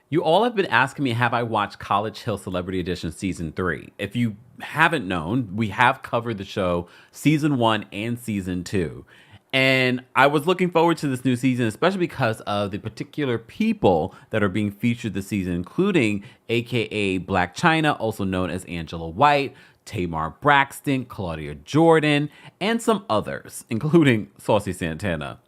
You all have been asking me, have I watched College Hill Celebrity Edition Season 3? If you haven't known, we have covered the show Season 1 and Season 2. And I was looking forward to this new season, especially because of the particular people that are being featured this season, including AKA Black China, also known as Angela White, Tamar Braxton, Claudia Jordan, and some others, including Saucy Santana.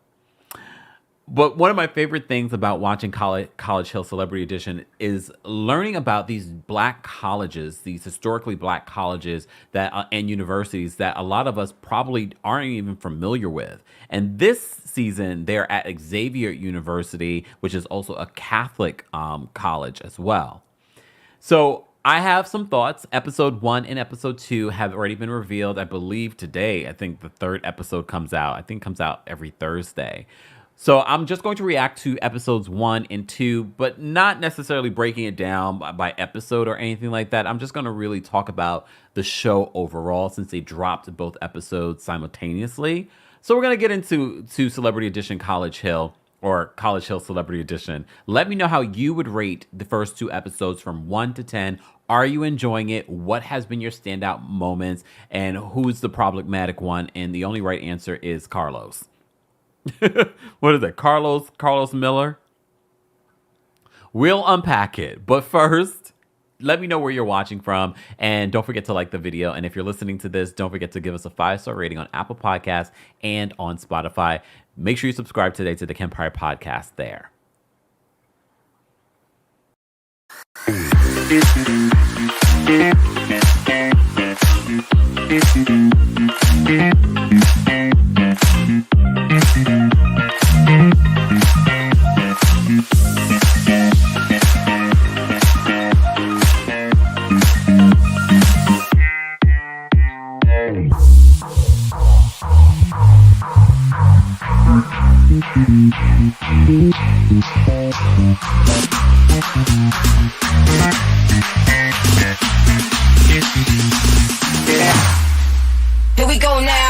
But one of my favorite things about watching College Hill Celebrity Edition is learning about these black colleges, these historically black colleges that and universities that a lot of us probably aren't even familiar with. And this season, they're at Xavier University, which is also a Catholic college as well. So I have some thoughts. Episode 1 and episode 2 have already been revealed. I believe today, I think the third episode comes out. I think it comes out every Thursday. So I'm just going to react to episodes 1 and 2, but not necessarily breaking it down by episode or anything like that. I'm just going to really talk about the show overall since they dropped both episodes simultaneously. So we're going to get into Celebrity Edition College Hill, or College Hill Celebrity Edition. Let me know how you would rate the first 2 episodes from 1 to 10. Are you enjoying it? What has been your standout moments? And who's the problematic one? And the only right answer is Karlous. What is it? Karlous Miller? We'll unpack it. But first, let me know where you're watching from. And don't forget to like the video. And if you're listening to this, don't forget to give us a 5-star rating on Apple Podcasts and on Spotify. Make sure you subscribe today to the Kempire podcast there. Here we go now.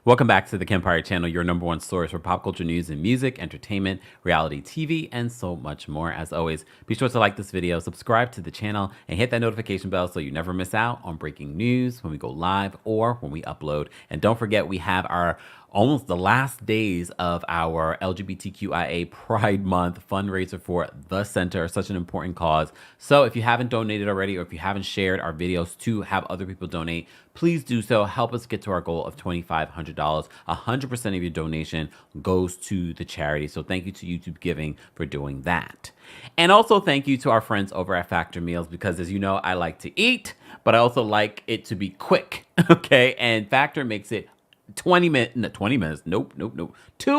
Welcome back to the Kempire channel, your number one source for pop culture news and music, entertainment, reality TV, and so much more. As always, be sure to like this video, subscribe to the channel, and hit that notification bell so you never miss out on breaking news when we go live or when we upload. And don't forget, we have our almost the last days of our LGBTQIA Pride Month fundraiser for the center, such an important cause. So if you haven't donated already, or if you haven't shared our videos to have other people donate, please do so. Help us get to our goal of $2,500. 100% of your donation goes to the charity. So thank you to YouTube Giving for doing that. And also thank you to our friends over at Factor Meals, because as you know, I like to eat, but I also like it to be quick. Okay. And Factor makes it 20 minutes, 2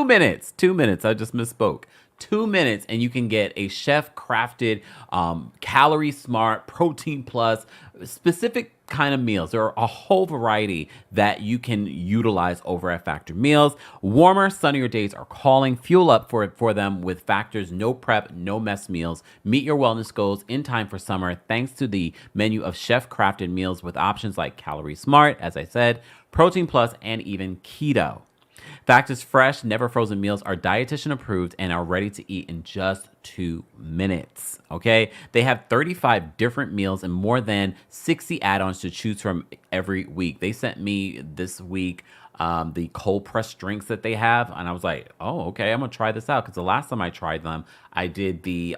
minutes, 2 minutes. I just misspoke. 2 minutes, and you can get a chef crafted, calorie smart, protein plus, specific kind of meals. There are a whole variety that you can utilize over at Factor Meals. Warmer, sunnier days are calling. Fuel up for them with Factor's no prep, no mess meals. Meet your wellness goals in time for summer thanks to the menu of chef crafted meals with options like Calorie Smart, as I said, Protein Plus, and even Keto. Factor's fresh, never frozen meals are dietitian approved and are ready to eat in just 2 minutes. Okay? They have 35 different meals and more than 60 add-ons to choose from every week. They sent me this week the cold pressed drinks that they have, and I was like, oh, okay, I'm gonna try this out, because the last time I tried them, I did the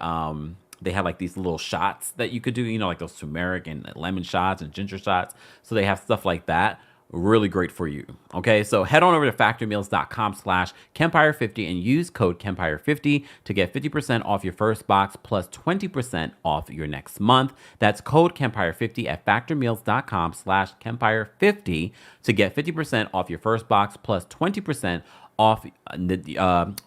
they had like these little shots that you could do, you know, like those turmeric and lemon shots and ginger shots. So they have stuff like that. really great for you. Okay, so head on over to factormeals.com/Kempire50 and use code Kempire50 to get 50% off your first box plus 20% off your next month. That's code Kempire50 at factormeals.com/Kempire50 to get 50% off your first box plus 20% off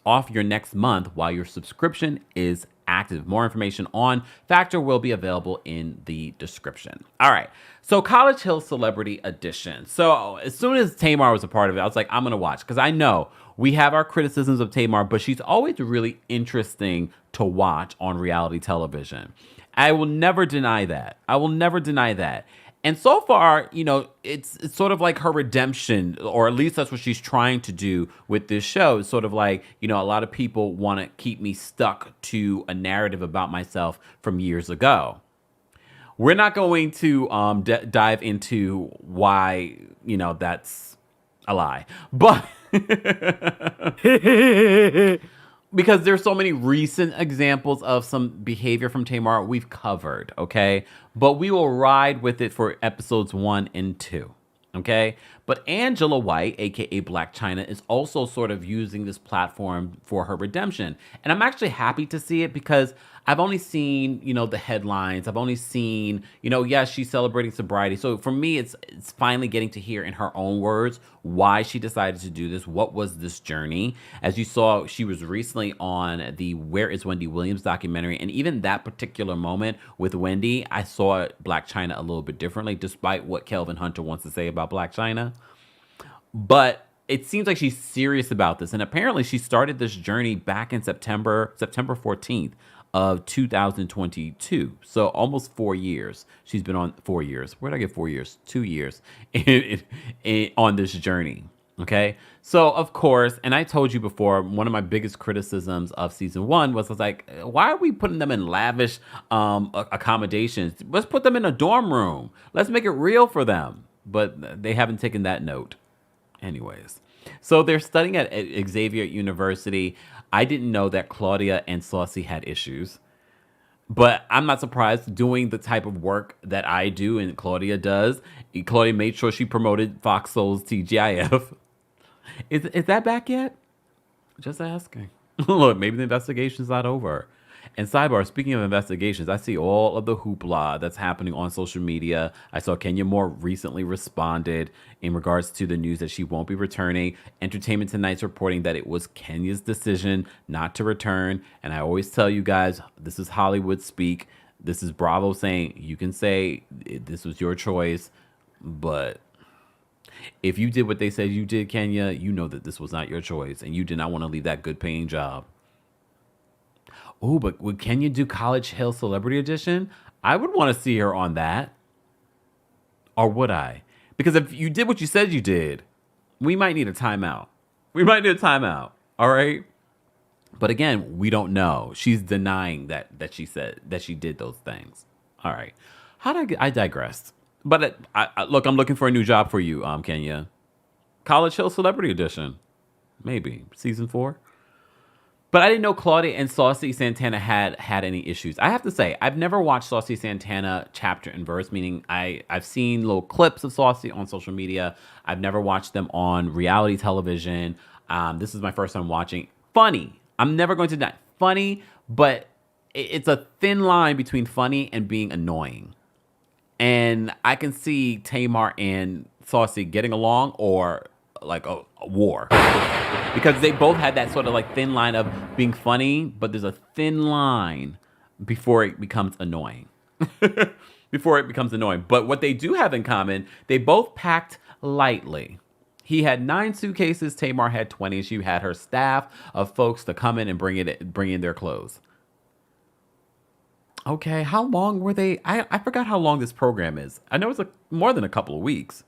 off your next month while your subscription is active. More information on Factor will be available in the description. All right. So College Hill Celebrity Edition. So as soon as Tamar was a part of it, I was like, I'm going to watch because I know we have our criticisms of Tamar, but she's always really interesting to watch on reality television. I will never deny that. I will never deny that. And so far, you know, it's sort of like her redemption, or at least that's what she's trying to do with this show. It's sort of like, you know, a lot of people want to keep me stuck to a narrative about myself from years ago. We're not going to dive into why, you know, that's a lie. But because there's so many recent examples of some behavior from Tamar we've covered, okay? But we will ride with it for episodes 1 and 2, okay? But Angela White, aka Black China, is also sort of using this platform for her redemption. And I'm actually happy to see it because I've only seen, you know, the headlines. I've only seen, you know, yes, she's celebrating sobriety. So for me, it's finally getting to hear in her own words why she decided to do this. What was this journey? As you saw, she was recently on the Where is Wendy Williams documentary. And even that particular moment with Wendy, I saw Black China a little bit differently, despite what Kelvin Hunter wants to say about Black China. But it seems like she's serious about this. And apparently she started this journey back in September 14th. Of 2022. So almost 4 years. She's been on 4 years. Where did I get 4 years? 2 years on this journey. Okay. So of course, and I told you before, one of my biggest criticisms of season 1 was like, why are we putting them in lavish accommodations? Let's put them in a dorm room. Let's make it real for them. But they haven't taken that note. Anyways. So they're studying at Xavier University. I didn't know that Claudia and Saucy had issues, but I'm not surprised doing the type of work that I do and Claudia does. Claudia made sure she promoted Fox Soul's TGIF. Is that back yet? Just asking. Look, maybe the investigation's not over. And sidebar, speaking of investigations, I see all of the hoopla that's happening on social media. I saw Kenya Moore recently responded in regards to the news that she won't be returning. Entertainment Tonight's reporting that it was Kenya's decision not to return. And I always tell you guys, this is Hollywood speak. This is Bravo saying, you can say this was your choice, but if you did what they said you did, Kenya, you know that this was not your choice and you did not want to leave that good paying job. Oh, but would Kenya do College Hill Celebrity Edition? I would want to see her on that. Or would I? Because if you did what you said you did, we might need a timeout. All right? But again, we don't know. She's denying that she said that she did those things. All right. I digressed. But look, I'm looking for a new job for you, Kenya. College Hill Celebrity Edition. Maybe. Season 4. But I didn't know Claudia and Saucy Santana had any issues. I have to say, I've never watched Saucy Santana chapter and verse, meaning I've seen little clips of Saucy on social media. I've never watched them on reality television. This is my first time watching. Funny. I'm never going to deny. Funny, but it's a thin line between funny and being annoying. And I can see Tamar and Saucy getting along or like a war. Because they both had that sort of like thin line of being funny, but there's a thin line before it becomes annoying. But what they do have in common, they both packed lightly. He had 9 suitcases. Tamar had 20. She had her staff of folks to come in and bring in their clothes. Okay, how long were they? I forgot how long this program is. I know it's more than a couple of weeks.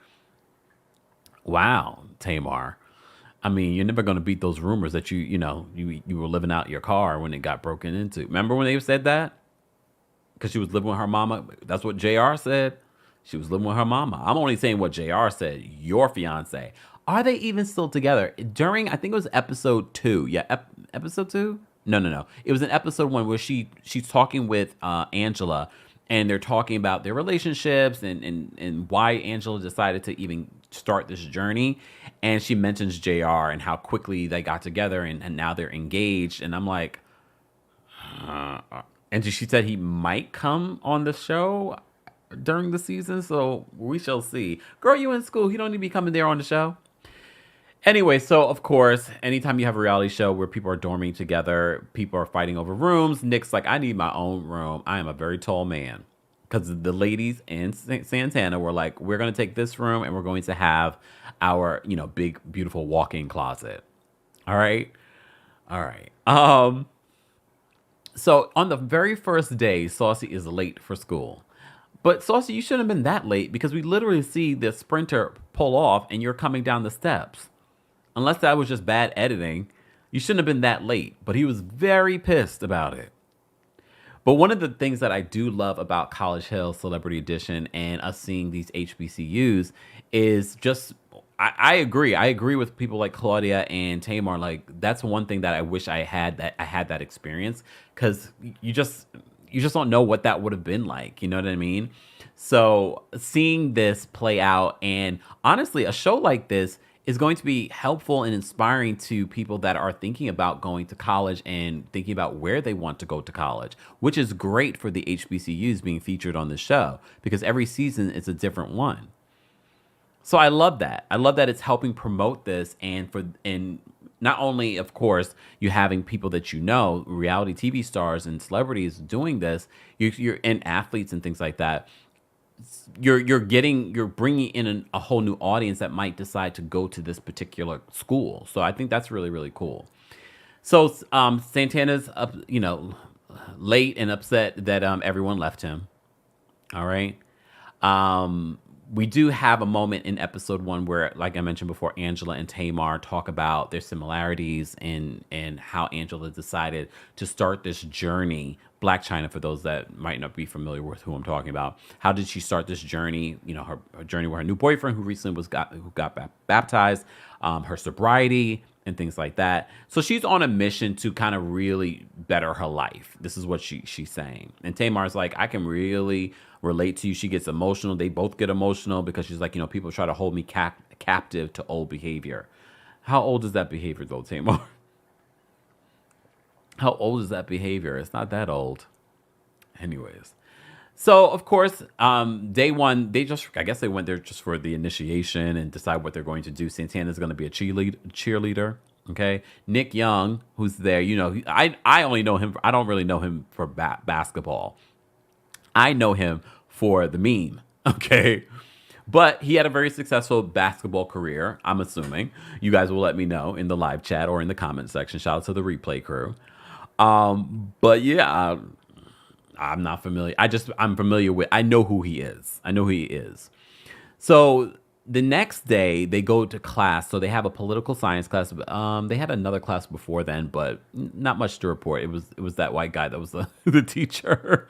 Wow, Tamar. I mean, you're never going to beat those rumors that you were living out your car when it got broken into. Remember when they said that? Because she was living with her mama. That's what JR said. She was living with her mama. I'm only saying what JR said. Your fiance. Are they even still together? During, I think it was episode 2. Yeah, episode 2? No. It was in episode 1 where she's talking with Angela. And they're talking about their relationships and why Angela decided to even start this journey. And she mentions JR and how quickly they got together and now they're engaged. And I'm like, and she said he might come on the show during the season. So we shall see. Girl, you in school. He don't need to be coming there on the show. Anyway, so of course, anytime you have a reality show where people are dorming together, people are fighting over rooms. Nick's like, I need my own room. I am a very tall man. Because the ladies in Santana were like, we're going to take this room and we're going to have our, big, beautiful walk-in closet. All right. All right. So on the very first day, Saucy is late for school. But Saucy, you shouldn't have been that late because we literally see the sprinter pull off and you're coming down the steps. Unless that was just bad editing, you shouldn't have been that late. But he was very pissed about it. But one of the things that I do love about College Hill Celebrity Edition and us seeing these HBCUs is just, I agree. I agree with people like Claudia and Tamar. Like, that's one thing that I wish I had that experience, because you just don't know what that would have been like. You know what I mean? So seeing this play out, and honestly, a show like this is going to be helpful and inspiring to people that are thinking about going to college and thinking about where they want to go to college, which is great for the HBCUs being featured on the show because every season is a different one. So I love that. I love that it's helping promote this, and not only, of course, you having people that reality TV stars and celebrities doing this, you're and athletes and things like that. You're bringing in a whole new audience that might decide to go to this particular school. So I think that's really, really cool. So Santana's up, late and upset that everyone left him. All right. We do have a moment in episode 1 where, like I mentioned before, Angela and Tamar talk about their similarities and how Angela decided to start this journey. Black China, for those that might not be familiar with who I'm talking about. How did she start this journey? Her journey with her new boyfriend who recently got baptized, her sobriety and things like that. So she's on a mission to kind of really better her life. This is what she's saying. And Tamar's like, I can really relate to you. She gets emotional. They both get emotional because she's like, people try to hold me captive to old behavior. How old is that behavior though, Tamar? How old is that behavior? It's not that old. Anyways. So, of course, day one, I guess they went there just for the initiation and decide what they're going to do. Santana's going to be a cheerleader. Okay. Nick Young, who's there, I only know him. I don't really know him for basketball. I know him for the meme. Okay. But he had a very successful basketball career, I'm assuming. You guys will let me know in the live chat or in the comment section. Shout out to the replay crew. But yeah, I'm not familiar. I'm familiar with, I know who he is. So the next day they go to class. So they have a political science class. They had another class before then, but not much to report. It was that white guy that was the teacher.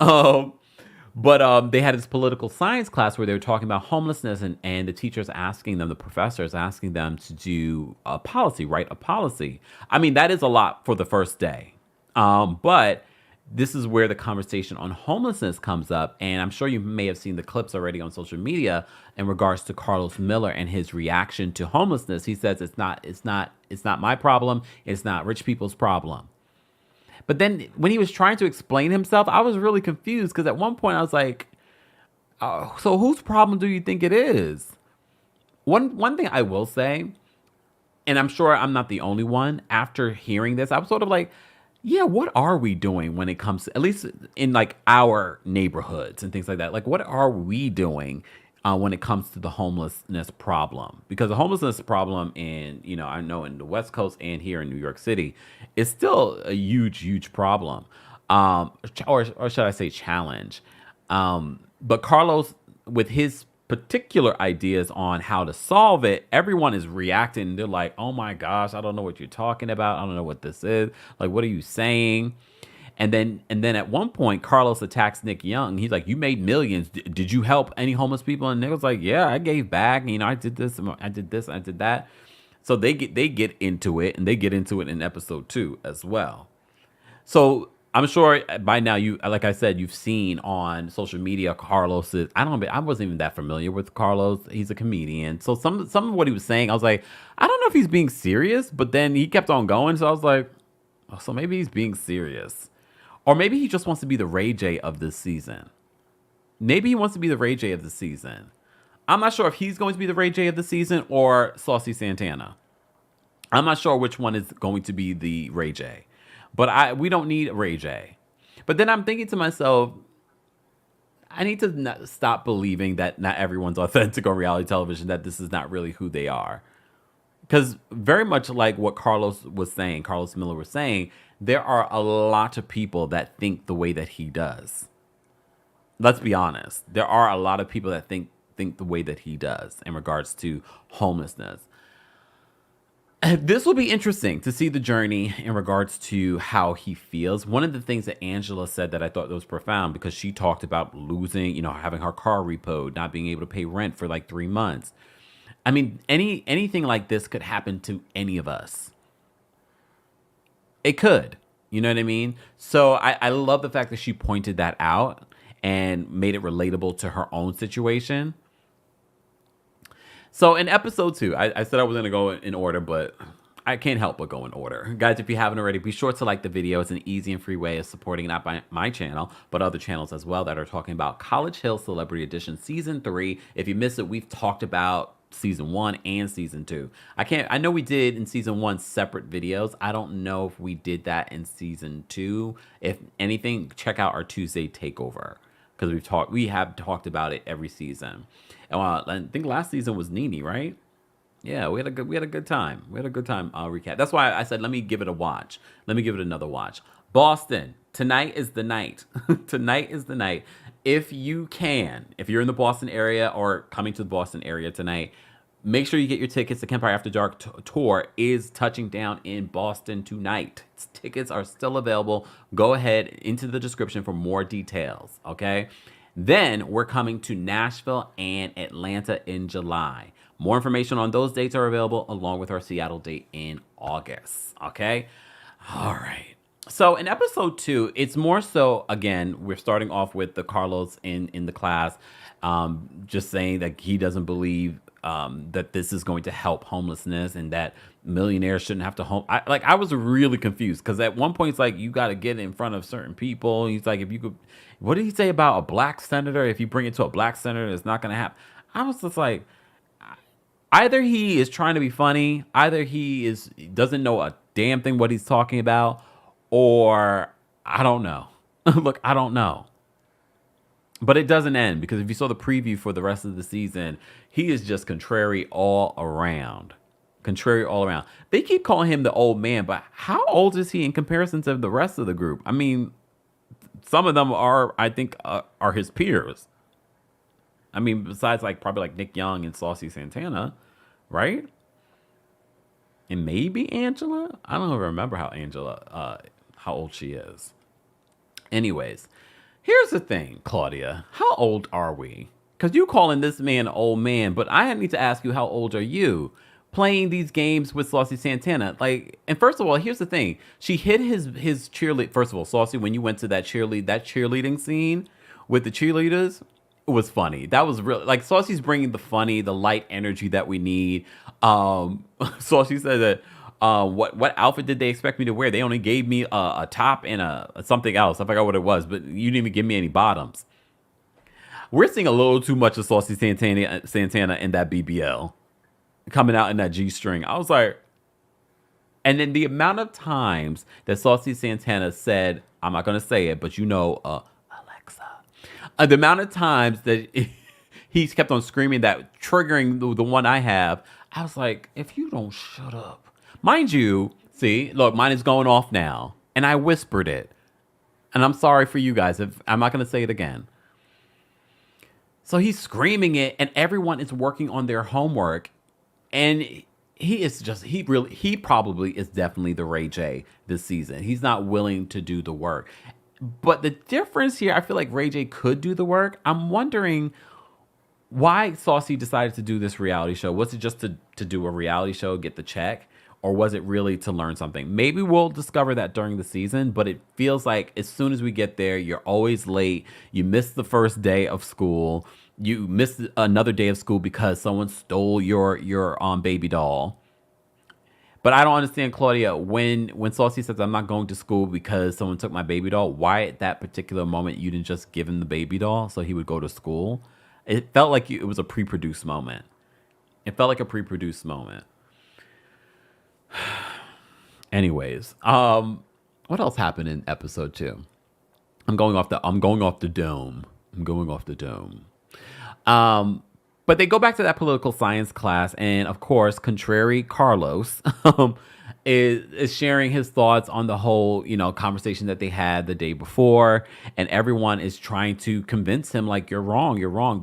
But they had this political science class where they were talking about homelessness, and the teachers asking them, the professors asking them to do a policy, write a policy. I mean, that is a lot for the first day. But this is where the conversation on homelessness comes up. And I'm sure you may have seen the clips already on social media in regards to Karlous Miller and his reaction to homelessness. He says, it's not my problem. It's not rich people's problem. But then when he was trying to explain himself, I was really confused because at one point I was like, so whose problem do you think it is? One thing I will say, and I'm sure I'm not the only one, after hearing this, I was sort of like, yeah, what are we doing when it comes to, at least in like our neighborhoods and things like that? Like, what are we doing when it comes to the homelessness problem? Because the homelessness problem I know in the West Coast and here in New York City is still a huge, huge problem. Or should I say challenge? But Karlous, with his particular ideas on how to solve it, everyone is reacting. They're like, oh my gosh, I don't know what you're talking about. I don't know what this is. Like, what are you saying? And then at one point, Karlous attacks Nick Young. He's like, you made millions. Did you help any homeless people? And Nick was like, yeah, I gave back. I did this, I did this, I did that. So they get into it, and they get into it in episode 2 as well. So I'm sure by now like I said, you've seen on social media Karlous. I wasn't even that familiar with Karlous. He's a comedian. So some of what he was saying, I was like, I don't know if he's being serious, but then he kept on going. So I was like, oh, so maybe he's being serious. Or maybe he just wants to be the Ray J of this season. Maybe he wants to be the Ray J of the season. I'm not sure if he's going to be the Ray J of the season or Saucy Santana. I'm not sure which one is going to be the Ray J. But we don't need Ray J. But then I'm thinking to myself, I need to stop believing that not everyone's authentic on reality television, that this is not really who they are. Because very much like what Karlous Miller was saying, there are a lot of people that think the way that he does. Let's be honest. There are a lot of people that think the way that he does in regards to homelessness. This will be interesting to see the journey in regards to how he feels. One of the things that Angela said that I thought was profound, because she talked about losing, having her car repoed, not being able to pay rent for like 3 months. I mean, anything like this could happen to any of us. It could. You know what I mean? So I love the fact that she pointed that out and made it relatable to her own situation. So in episode 2, I said I was going to go in order, but I can't help but go in order. Guys, if you haven't already, be sure to like the video. It's an easy and free way of supporting not my channel, but other channels as well that are talking about College Hill Celebrity Edition Season 3. If you missed it, we've talked about Season 1 and Season 2. I know we did in Season 1 separate videos. I don't know if we did that in Season 2. If anything, check out our Tuesday takeover, because we have talked about it every season. And I think last season was Nene, right? Yeah, we had a good time. We had a good time recap. That's why I said let me give it a watch. Let me give it another watch. Boston, tonight is the night. Tonight is the night. If you're in the Boston area or coming to the Boston area tonight, make sure you get your tickets. The Kempire After Dark tour is touching down in Boston tonight. Tickets are still available. Go ahead into the description for more details, okay? Then we're coming to Nashville and Atlanta in July. More information on those dates are available along with our Seattle date in August, okay? All right. So in episode 2, it's more so, again, we're starting off with the Karlous in the class, just saying that he doesn't believe that this is going to help homelessness and that millionaires shouldn't have to I was really confused, because at one point it's like you got to get in front of certain people. He's like, if you could, what did he say about a black senator? If you bring it to a black senator, it's not going to happen. I was just like, either he is trying to be funny, either he doesn't know a damn thing what he's talking about, or I don't know. Look, I don't know. But it doesn't end, because if you saw the preview for the rest of the season, he is just contrary all around. Contrary all around. They keep calling him the old man, but how old is he in comparison to the rest of the group? I mean, some of them are, I think, are his peers. I mean, besides probably like Nick Young and Saucy Santana, right? And maybe Angela? I don't remember how old she is. Anyways, here's the thing, Claudia. How old are we? Because you calling this man an old man, but I need to ask you, how old are you? Playing these games with Saucy Santana. And first of all, here's the thing. She hit his cheerlead. First of all, Saucy, when you went to that cheerleading scene with the cheerleaders, it was funny. That was really, Saucy's bringing the funny, the light energy that we need. Saucy said that, what outfit did they expect me to wear? They only gave me a top and something else. I forgot what it was, but you didn't even give me any bottoms. We're seeing a little too much of Saucy Santana in that BBL. Coming out in that G-string. I was like, and then the amount of times that Saucy Santana said, I'm not going to say it, but Alexa. The amount of times that he kept on screaming that, triggering the one I have, I was like, if you don't shut up. Mind you, see, look, mine is going off now, and I whispered it. And I'm sorry for you guys. I'm not going to say it again. So he's screaming it, and everyone is working on their homework. And he probably is definitely the Ray J this season. He's not willing to do the work. But the difference here, I feel like Ray J could do the work. I'm wondering why Saucy decided to do this reality show. Was it just to do a reality show, get the check? or was it really to learn something? Maybe we'll discover that during the season, but it feels like as soon as we get there, you're always late. You miss the first day of school. You miss another day of school because someone stole your baby doll. But I don't understand, Claudia, when Saucy says I'm not going to school because someone took my baby doll, why at that particular moment you didn't just give him the baby doll so he would go to school? It felt like it was a pre-produced moment. It felt like a pre-produced moment. Anyways, what else happened in episode 2? I'm going off the dome. I'm going off the dome. But they go back to that political science class, and of course, contrary Karlous is sharing his thoughts on the whole, conversation that they had the day before, and everyone is trying to convince him, like, you're wrong, you're wrong.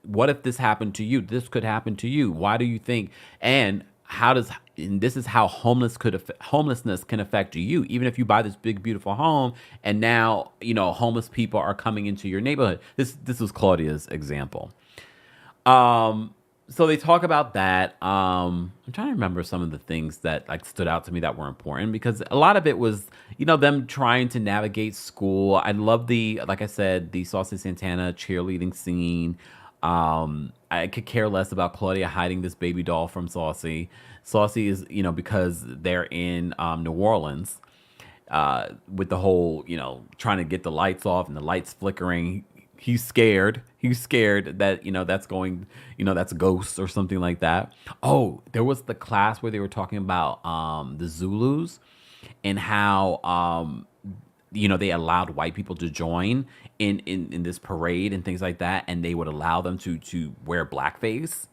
What if this happened to you? This could happen to you. Why do you think? And this is how homelessness can affect you. Even if you buy this big, beautiful home, and now homeless people are coming into your neighborhood. This was Claudia's example. So they talk about that. I'm trying to remember some of the things that stood out to me that were important, because a lot of it was, them trying to navigate school. I love like I said, the Saucy Santana cheerleading scene. I could care less about Claudia hiding this baby doll from Saucy. Saucy is, because they're in New Orleans, with the whole, trying to get the lights off and the lights flickering. He's scared. He's scared that, that's going, that's ghosts or something like that. Oh, there was the class where they were talking about the Zulus and how, they allowed white people to join in this parade and things like that. And they would allow them to wear blackface.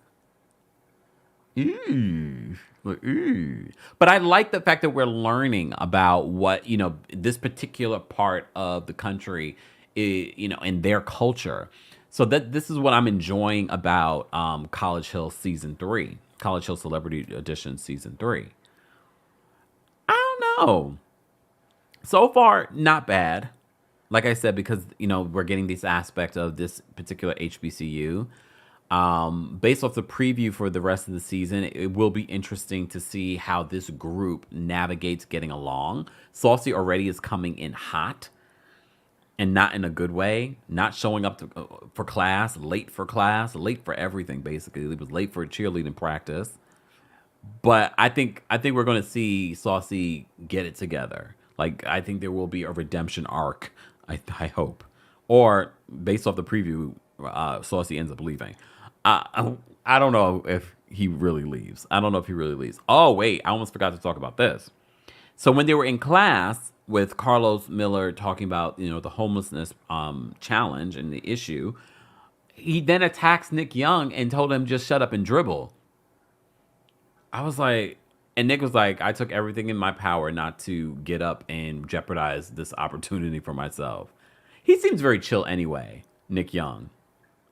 Ooh. Ooh. But I like the fact that we're learning about what, this particular part of the country, in their culture. So this is what I'm enjoying about College Hill Season 3, College Hill Celebrity Edition Season 3. I don't know. So far, not bad. Like I said, because, we're getting this aspect of this particular HBCU. Based off the preview for the rest of the season, it will be interesting to see how this group navigates getting along. Saucy already is coming in hot. And not in a good way, not showing up for class, late for everything, basically. He was late for cheerleading practice. But I think we're going to see Saucy get it together. I think there will be a redemption arc, I hope. Or, based off the preview, Saucy ends up leaving. I don't know if he really leaves. Oh, wait, I almost forgot to talk about this. So when they were in class with Carlos Miller talking about, the homelessness challenge and the issue, he then attacks Nick Young and told him just shut up and dribble. I was like, and Nick was like, I took everything in my power not to get up and jeopardize this opportunity for myself. He seems very chill anyway, Nick Young.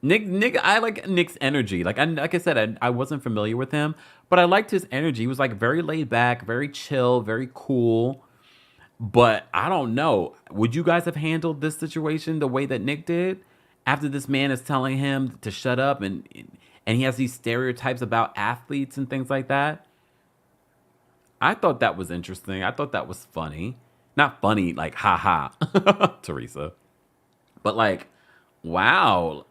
Nick, I like Nick's energy. Like I said, I wasn't familiar with him, but I liked his energy. He was very laid back, very chill, very cool. But I don't know. Would you guys have handled this situation the way that Nick did? After this man is telling him to shut up and he has these stereotypes about athletes and things like that. I thought that was interesting. I thought that was funny. Not funny, ha, Teresa. But wow.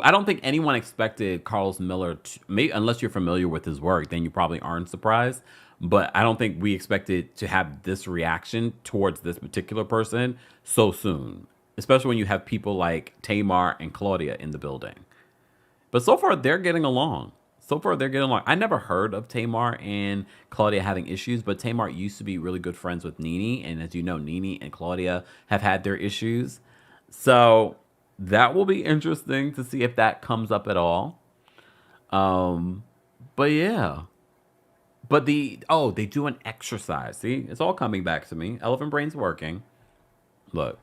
I don't think anyone expected Carlos Miller unless you're familiar with his work, then you probably aren't surprised. But I don't think we expected to have this reaction towards this particular person so soon, especially when you have people like Tamar and Claudia in the building. But so far, they're getting along. I never heard of Tamar and Claudia having issues, but Tamar used to be really good friends with Nene. And as you know, Nene and Claudia have had their issues. So that will be interesting to see if that comes up at all. But yeah. But they do an exercise. See, it's all coming back to me. Elephant brain's working. Look.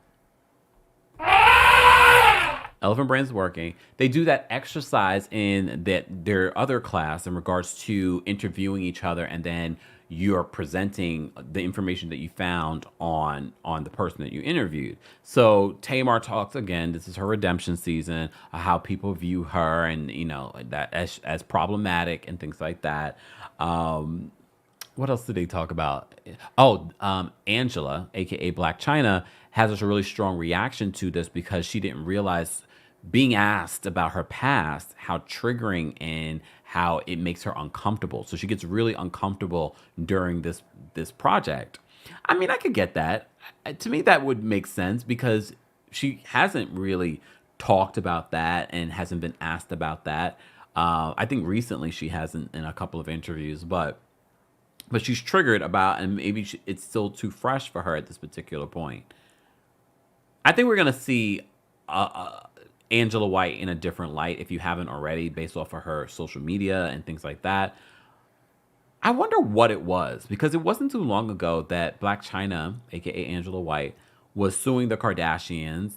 Elephant brain's working. They do that exercise in their other class in regards to interviewing each other, and then you're presenting the information that you found on the person that you interviewed. So Tamar talks again. This is her redemption season, how people view her, and that as problematic and things like that. what else did they talk about? Oh, Angela, aka Black China, has a really strong reaction to this because she didn't realize being asked about her past, how triggering and how it makes her uncomfortable. So she gets really uncomfortable during this project. I mean, I could get that. To me, that would make sense because she hasn't really talked about that and hasn't been asked about that. I think recently she hasn't in a couple of interviews, but she's triggered about, and maybe it's still too fresh for her at this particular point. I think we're gonna see Angela White in a different light if you haven't already, based off of her social media and things like that. I wonder what it was, because it wasn't too long ago that Black China, aka Angela White, was suing the Kardashians.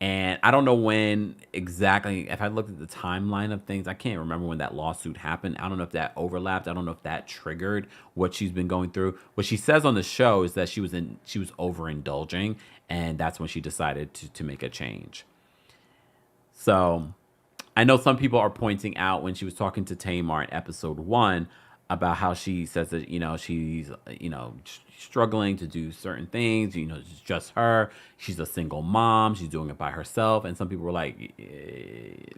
And I don't know when exactly, if I looked at the timeline of things, I can't remember when that lawsuit happened. I don't know if that overlapped. I don't know if that triggered what she's been going through. What she says on the show is that she was overindulging, and that's when she decided to make a change. So I know some people are pointing out when she was talking to Tamar in episode 1 about how she says that, she's, struggling to do certain things, it's just her. She's a single mom. She's doing it by herself. And some people were like,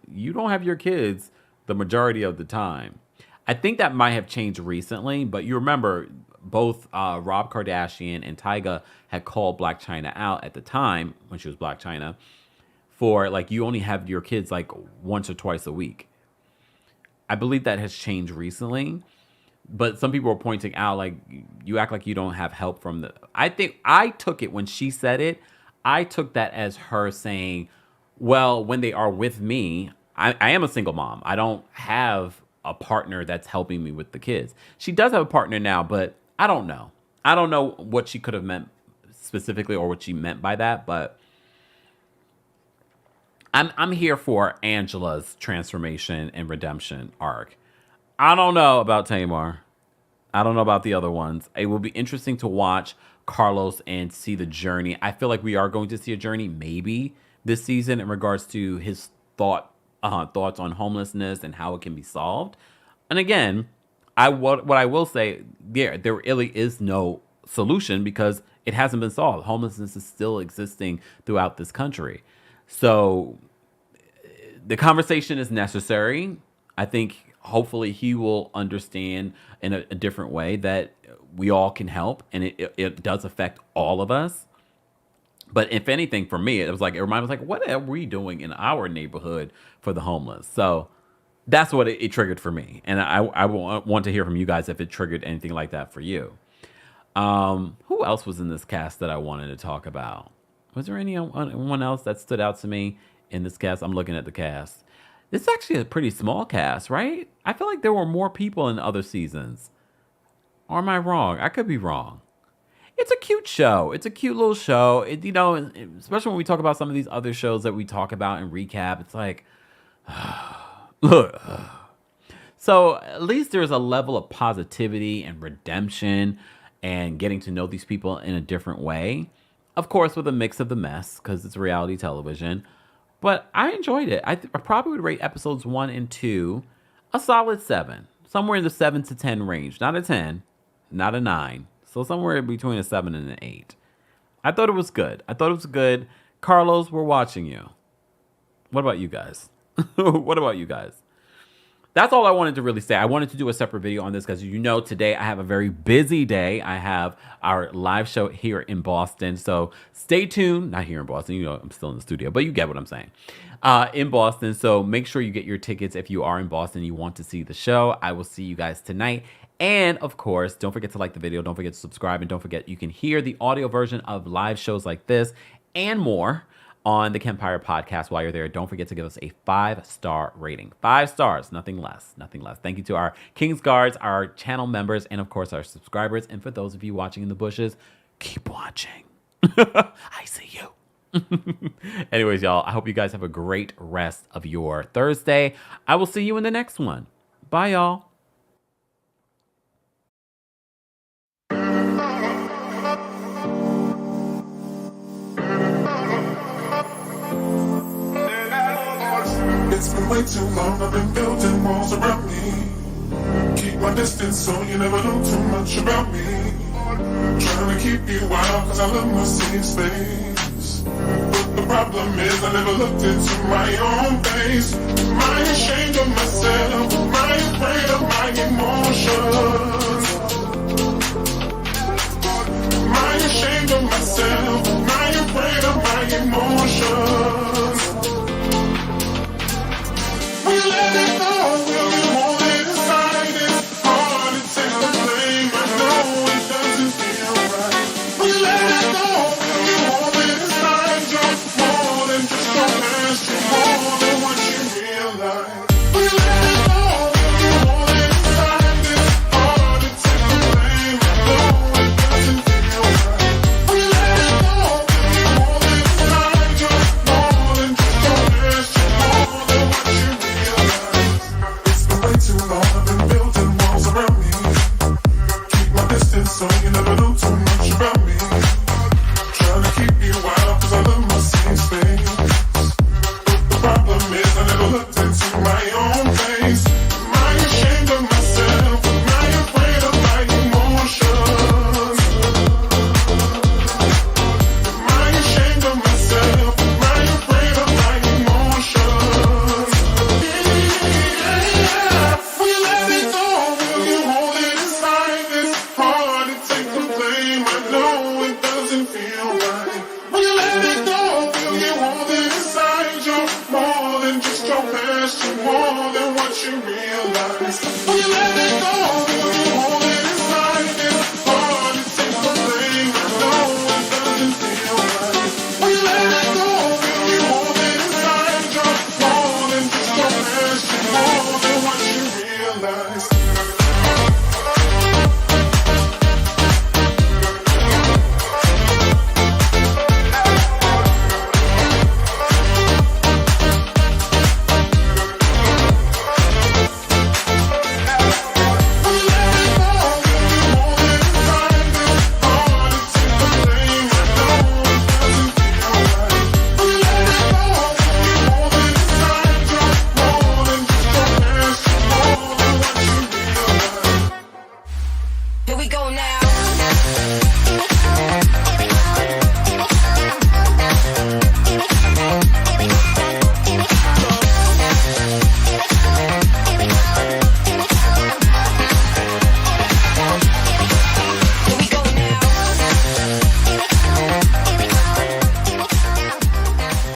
you don't have your kids the majority of the time. I think that might have changed recently, but you remember both Rob Kardashian and Tyga had called Black China out at the time when she was Black China for you only have your kids once or twice a week. I believe that has changed recently. But some people are pointing out, you act like you don't have help from I think I took it when she said it. I took that as her saying, well, when they are with me, I am a single mom. I don't have a partner that's helping me with the kids. She does have a partner now, but I don't know. I don't know what she could have meant specifically or what she meant by that. But I'm here for Angela's transformation and redemption arc. I don't know about Tamar. I don't know about the other ones. It will be interesting to watch Karlous and see the journey. I feel like we are going to see a journey maybe this season in regards to his thoughts on homelessness and how it can be solved. And again, what I will say, there really is no solution because it hasn't been solved. Homelessness is still existing throughout this country. So the conversation is necessary. I think hopefully he will understand in a different way that we all can help, and it does affect all of us. But if anything, for me, it reminded me, what are we doing in our neighborhood for the homeless? So that's what it triggered for me. And I want to hear from you guys if it triggered anything like that for you. Who else was in this cast that I wanted to talk about? Was there anyone else that stood out to me in this cast? I'm looking at the cast. This is actually a pretty small cast, right? I feel like there were more people in other seasons. Or am I wrong? I could be wrong. It's a cute show. It's a cute little show. Especially when we talk about some of these other shows that we talk about and recap. It's look. So at least there's a level of positivity and redemption and getting to know these people in a different way. Of course, with a mix of the mess, because it's reality television. But I enjoyed it. I probably would rate episodes 1 and 2 a solid 7. Somewhere in the 7 to 10 range. Not a 10, not a 9. So somewhere between a 7 and an 8. I thought it was good. Karlous, we're watching you. What about you guys? That's all I wanted to really say. I wanted to do a separate video on this because today I have a very busy day. I have our live show here in Boston. So stay tuned. Not here in Boston. I'm still in the studio, but you get what I'm saying. In Boston. So make sure you get your tickets if you are in Boston and you want to see the show. I will see you guys tonight. And of course, don't forget to like the video. Don't forget to subscribe. And don't forget, you can hear the audio version of live shows like this and more on the Kempire podcast. While you're there, don't forget to give us a 5-star rating. 5 stars, nothing less. Thank you to our King's Guards, our channel members, and of course our subscribers. And for those of you watching in the bushes, keep watching. I see you. Anyways, y'all, I hope you guys have a great rest of your Thursday. I will see you in the next one. Bye, y'all. It's been way too long, I've been building walls around me. Keep my distance so you never know too much about me. Trying to keep you out cause I love my safe space. But the problem is I never looked into my own face. Am I ashamed of myself? Am I afraid of my emotions? Am I ashamed of myself? Am I afraid of my emotions? We let it go, will you hold it inside? It's hard to take the blame, I know it doesn't feel right. We let it go, will you hold it inside? You're more than just your past, you're more than what you realize. We let it go, will you hold it inside? It's hard to take the blame, I know it doesn't feel right. We let it go, will you hold it inside? You're more than just your past, you're more than what you realize. It's been way too long, I've been building walls around me. Keep my distance so you never know too much about me. Trying to keep you out cause I love my safe space. But the problem is I never looked into my own face. Am I ashamed of myself? Am I afraid of my emotions? Am I ashamed of myself? Am I afraid of my emotions? Yeah, we let it go, will you hold it inside? It's hard to take the blame, I know it doesn't feel right. We let it go, will you hold it inside? You're more than just your past, you're more than what you realize. We let it go,